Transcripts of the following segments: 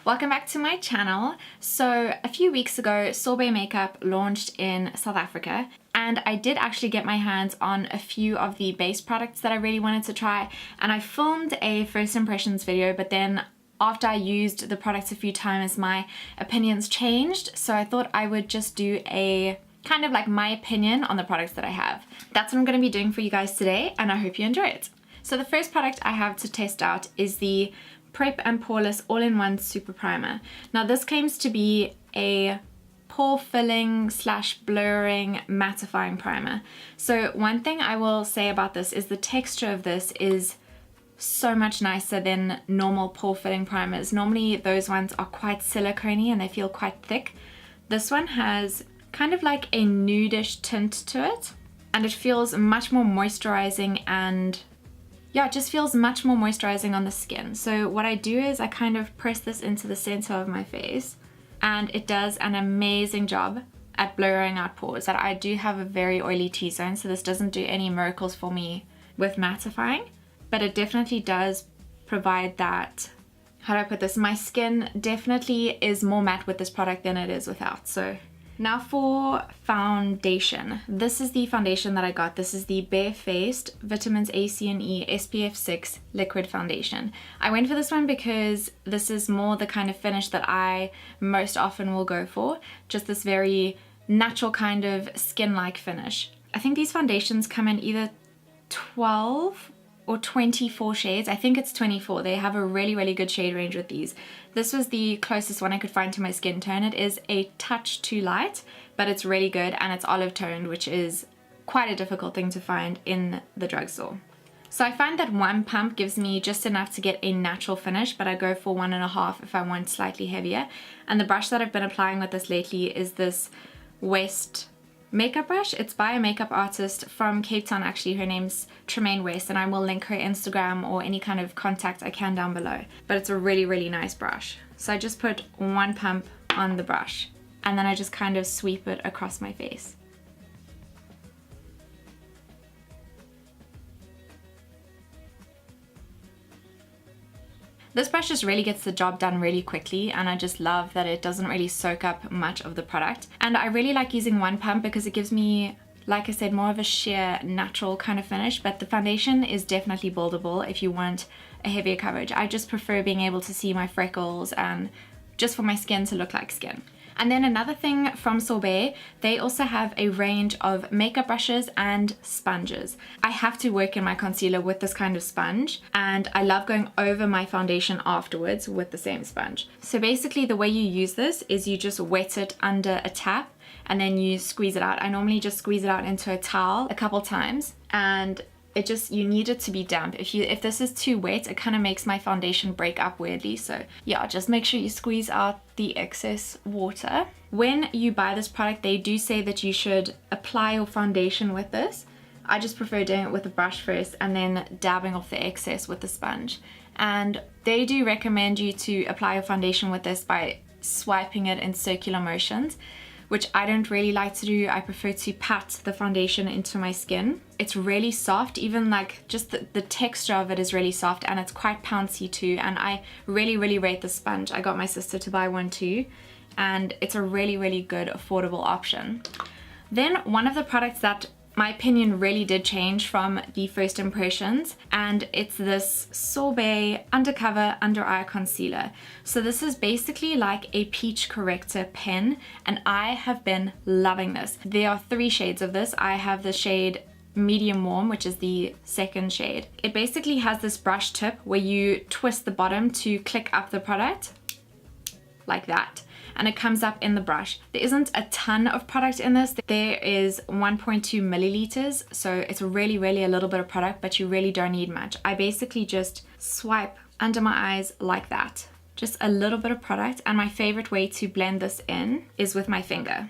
Welcome back to my channel. So a few weeks ago, Sorbet makeup launched in South Africa, and I did actually get my hands on a few of the base products that I really wanted to try, and I filmed a first impressions video, but then after I used the products a few times, my opinions changed, so I thought I would just do a kind of like my opinion on the products that I have. That's what I'm going to be doing for you guys today, and I hope you enjoy it. So the first product I have to test out is the Prep and Poreless All-in-One Super Primer. Now this claims to be a pore filling / blurring mattifying primer. So one thing I will say about this is the texture of this is so much nicer than normal pore filling primers. Normally those ones are quite silicone-y and they feel quite thick. This one has kind of like a nudish tint to it, and it feels much more moisturizing, and yeah, it just feels much more moisturizing on the skin. So what I do is I kind of press this into the center of my face, and it does an amazing job at blurring out pores. That I do have a very oily T-zone, so this doesn't do any miracles for me with mattifying, but it definitely does provide that, how do I put this? My skin definitely is more matte with this product than it is without. So now for foundation. This is the foundation that I got. This is the Bare Faced Vitamins A, C, and E SPF 6 Liquid Foundation. I went for this one because this is more the kind of finish that I most often will go for. Just this very natural kind of skin-like finish. I think these foundations come in either 12 or 24 shades. I think it's 24. They have a really good shade range with these. This was the closest one I could find to my skin tone. It is a touch too light, but it's really good, and it's olive toned, which is quite a difficult thing to find in the drugstore. So I find that one pump gives me just enough to get a natural finish, but I go for 1.5 if I want slightly heavier. And the brush that I've been applying with this lately is this West makeup brush. It's by a makeup artist from Cape Town actually. Her name's Tremaine West, and I will link her Instagram or any kind of contact I can down below. But it's a really nice brush. So I just put one pump on the brush, and then I just kind of sweep it across my face. This brush just really gets the job done really quickly, and I just love that it doesn't really soak up much of the product. And I really like using one pump because it gives me, like I said, more of a sheer natural kind of finish, but the foundation is definitely buildable if you want a heavier coverage. I just prefer being able to see my freckles and just for my skin to look like skin. And then another thing from Sorbet, they also have a range of makeup brushes and sponges. I have to work in my concealer with this kind of sponge, and I love going over my foundation afterwards with the same sponge. So basically the way you use this is you just wet it under a tap and then you squeeze it out. I normally just squeeze it out into a towel a couple times, and you need it to be damp. If this is too wet, it kind of makes my foundation break up weirdly. So yeah, just make sure you squeeze out the excess water. When you buy this product, they do say that you should apply your foundation with this. I just prefer doing it with a brush first and then dabbing off the excess with the sponge. And they do recommend you to apply your foundation with this by swiping it in circular motions, which I don't really like to do. I prefer to pat the foundation into my skin. It's really soft, even like just the texture of it is really soft, and it's quite pouncy too, and I really rate the sponge. I got my sister to buy one too, and it's a really good affordable option. Then one of the products that my opinion really did change from the first impressions, and it's this Sorbet Undercover Under Eye Concealer. So this is basically like a peach corrector pen, and I have been loving this. There are 3 shades of this. I have the shade Medium Warm, which is the second shade. It basically has this brush tip where you twist the bottom to click up the product like that, and it comes up in the brush. There isn't a ton of product in this. There is 1.2 milliliters, so it's really a little bit of product, but you really don't need much. I basically just swipe under my eyes like that. Just a little bit of product, and my favorite way to blend this in is with my finger.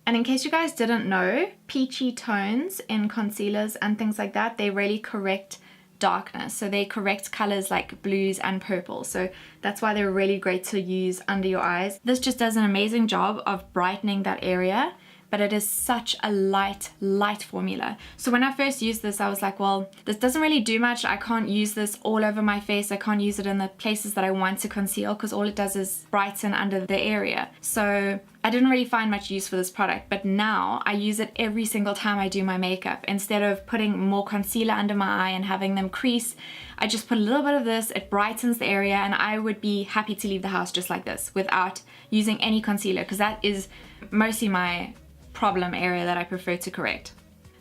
And in case you guys didn't know, peachy tones in concealers and things like that, they really correct darkness. So they correct colors like blues and purples. So that's why they're really great to use under your eyes. This just does an amazing job of brightening that area but it is such a light formula. So when I first used this, I was like, well, this doesn't really do much. I can't use this all over my face. I can't use it in the places that I want to conceal because all it does is brighten under the area. So I didn't really find much use for this product, but now I use it every single time I do my makeup. Instead of putting more concealer under my eye and having them crease, I just put a little bit of this, it brightens the area, and I would be happy to leave the house just like this without using any concealer, because that is mostly my problem area that I prefer to correct.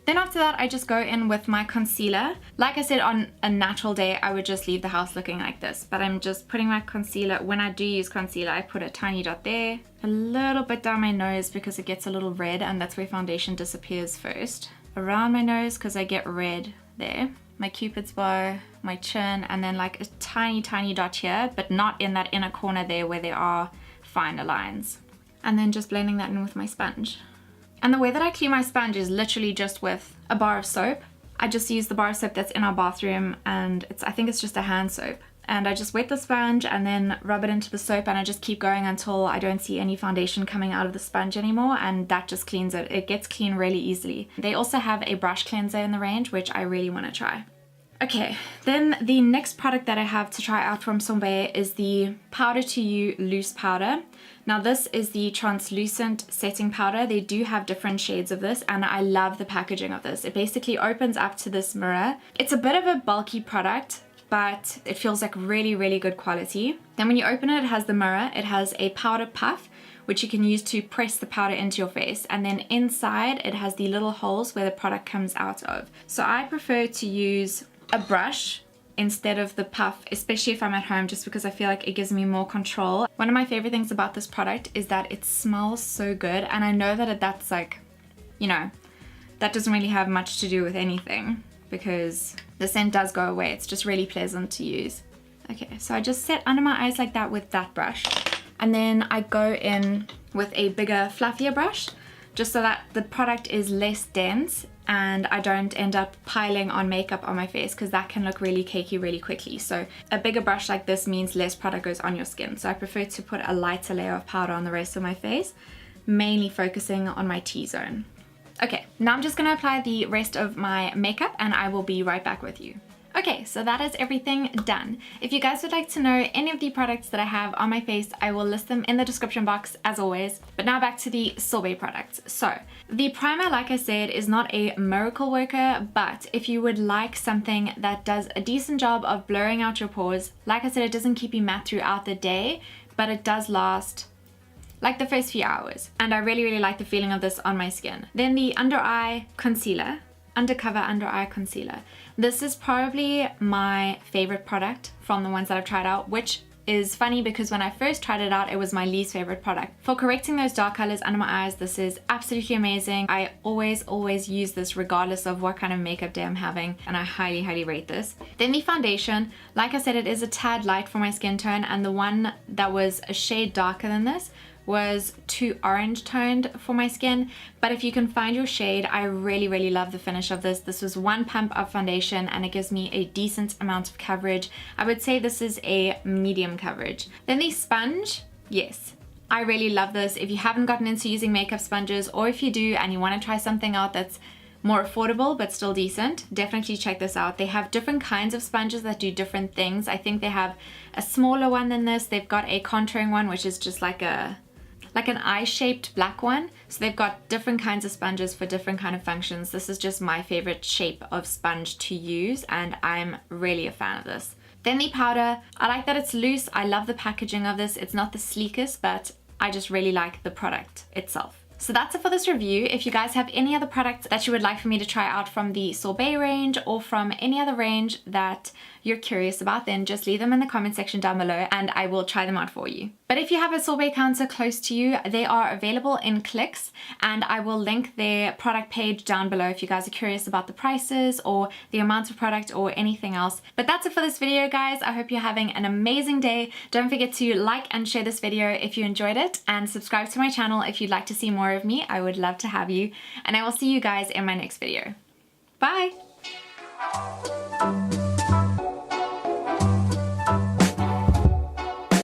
Then after that, I just go in with my concealer. Like I said, on a natural day, I would just leave the house looking like this, but I'm just putting my concealer. When I do use concealer, I put a tiny dot there, a little bit down my nose because it gets a little red, and that's where foundation disappears first. Around my nose because I get red there. My cupid's bow, my chin, and then like a tiny dot here, but not in that inner corner there where there are finer lines. And then just blending that in with my sponge. And the way that I clean my sponge is literally just with a bar of soap. I just use the bar of soap that's in our bathroom, and I think it's just a hand soap. And I just wet the sponge and then rub it into the soap, and I just keep going until I don't see any foundation coming out of the sponge anymore, and that just cleans it. It gets clean really easily. They also have a brush cleanser in the range, which I really want to try. Okay, then the next product that I have to try out from Sorbet is the Powder to You Loose Powder. Now this is the translucent setting powder. They do have different shades of this, and I love the packaging of this. It basically opens up to this mirror. It's a bit of a bulky product, but it feels like really good quality. Then when you open it, it has the mirror. It has a powder puff, which you can use to press the powder into your face. And then inside, it has the little holes where the product comes out of. So I prefer to use a brush instead of the puff, especially if I'm at home, just because I feel like it gives me more control. One of my favorite things about this product is that it smells so good, and I know that that's like, you know, that doesn't really have much to do with anything because the scent does go away. It's just really pleasant to use. Okay, so I just set under my eyes like that with that brush, and then I go in with a bigger, fluffier brush, just so that the product is less dense and I don't end up piling on makeup on my face, because that can look really cakey really quickly. So a bigger brush like this means less product goes on your skin. So I prefer to put a lighter layer of powder on the rest of my face, mainly focusing on my T-zone. Okay, now I'm just gonna apply the rest of my makeup and I will be right back with you. Okay, so that is everything done. If you guys would like to know any of the products that I have on my face, I will list them in the description box as always. But now back to the Sorbet products. So the primer, like I said, is not a miracle worker, but if you would like something that does a decent job of blurring out your pores, like I said, it doesn't keep you matte throughout the day, but it does last like the first few hours. And I really like the feeling of this on my skin. Then the under eye concealer. Undercover under eye concealer. This is probably my favorite product from the ones that I've tried out, which is funny because when I first tried it out, it was my least favorite product. For correcting those dark colors under my eyes, this is absolutely amazing. I always use this regardless of what kind of makeup day I'm having, and I highly rate this. Then the foundation, like I said, it is a tad light for my skin tone, and the one that was a shade darker than this was too orange toned for my skin, but if you can find your shade, I really love the finish of this. This was one pump of foundation and it gives me a decent amount of coverage. I would say this is a medium coverage. Then the sponge, yes, I really love this. If you haven't gotten into using makeup sponges, or if you do and you want to try something out that's more affordable but still decent, definitely check this out. They have different kinds of sponges that do different things. I think they have a smaller one than this. They've got a contouring one, which is just like an eye-shaped black one. So they've got different kinds of sponges for different kind of functions. This is just my favorite shape of sponge to use, and I'm really a fan of this. Then the powder, I like that it's loose. I love the packaging of this. It's not the sleekest, but I just really like the product itself. So that's it for this review. If you guys have any other products that you would like for me to try out from the Sorbet range or from any other range that you're curious about, then just leave them in the comment section down below and I will try them out for you. But if you have a Sorbet counter close to you, they are available in clicks, and I will link their product page down below if you guys are curious about the prices or the amount of product or anything else. But that's it for this video, guys. I hope you're having an amazing day. Don't forget to like and share this video if you enjoyed it, and subscribe to my channel if you'd like to see more of me. I would love to have you, and I will see you guys in my next video. Bye!